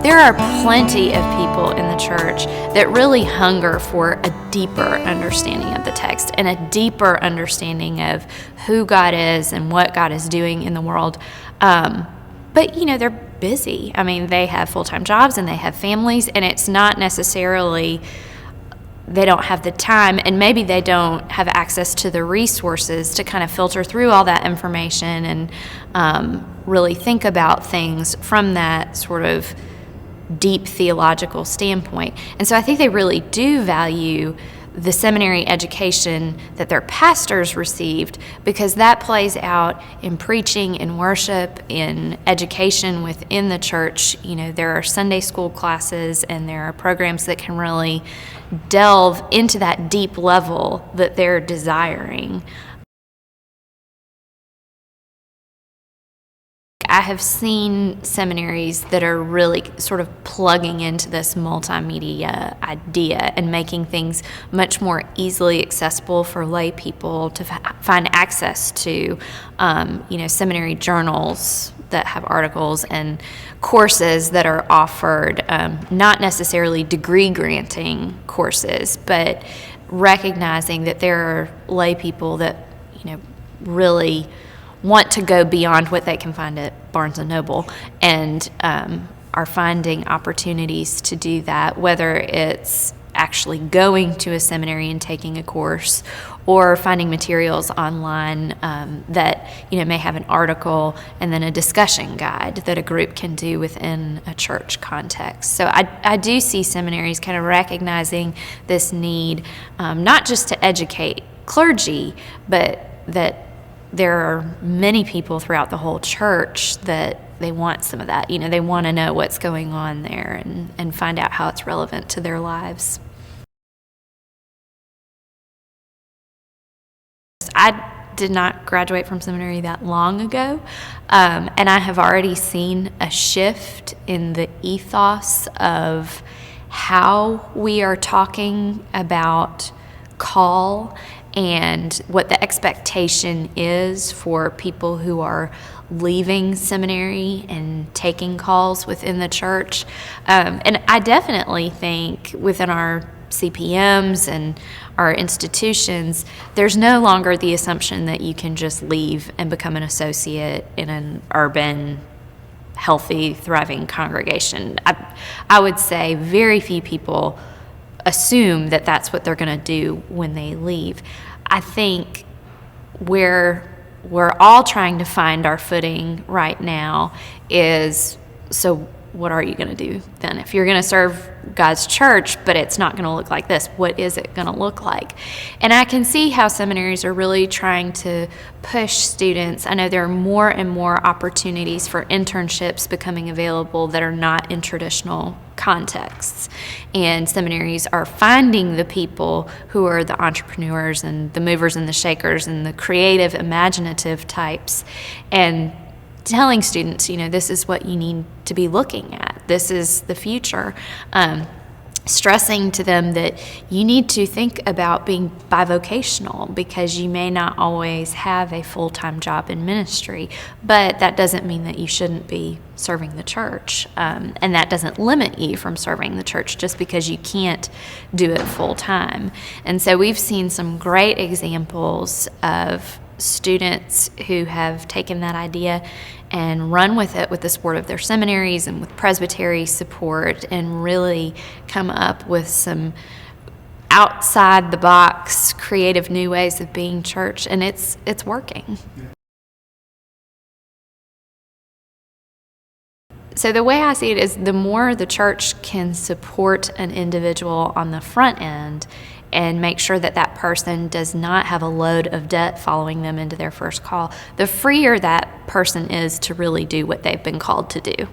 there are plenty of people in the church that really hunger for a deeper understanding of the text and a deeper understanding of who God is and what God is doing in the world. But, they're busy. I mean, they have full-time jobs and they have families, and it's not necessarily they don't have the time, and maybe they don't have access to the resources to kind of filter through all that information and really think about things from that sort of deep theological standpoint. And so I think they really do value the seminary education that their pastors received, because that plays out in preaching, in worship, in education within the church. There are Sunday school classes and there are programs that can really delve into that deep level that they're desiring. I have seen seminaries that are really sort of plugging into this multimedia idea and making things much more easily accessible for lay people to find access to, seminary journals that have articles and courses that are offered, not necessarily degree-granting courses, but recognizing that there are lay people that, really want to go beyond what they can find at Barnes & Noble and are finding opportunities to do that, whether it's actually going to a seminary and taking a course or finding materials online that may have an article and then a discussion guide that a group can do within a church context. So I do see seminaries kind of recognizing this need, not just to educate clergy, but that there are many people throughout the whole church that they want some of that. They want to know what's going on there and find out how it's relevant to their lives. I did not graduate from seminary that long ago, and I have already seen a shift in the ethos of how we are talking about call and what the expectation is for people who are leaving seminary and taking calls within the church. And I definitely think within our CPMs and our institutions, there's no longer the assumption that you can just leave and become an associate in an urban, healthy, thriving congregation. I would say very few people assume that that's what they're going to do when they leave. I think where we're all trying to find our footing right now is, so what are you going to do then? If you're going to serve God's church, but it's not going to look like this, what is it going to look like? And I can see how seminaries are really trying to push students. I know there are more and more opportunities for internships becoming available that are not in traditional contexts. And seminaries are finding the people who are the entrepreneurs and the movers and the shakers and the creative, imaginative types, and telling students, this is what you need to be looking at. This is the future. Stressing to them that you need to think about being bivocational, because you may not always have a full-time job in ministry, but that doesn't mean that you shouldn't be serving the church. And that doesn't limit you from serving the church just because you can't do it full-time. And so we've seen some great examples of students who have taken that idea and run with it with the support of their seminaries and with presbytery support, and really come up with some outside the box creative new ways of being church, and it's working. So the way I see it is, the more the church can support an individual on the front end and make sure that that person does not have a load of debt following them into their first call, the freer that person is to really do what they've been called to do.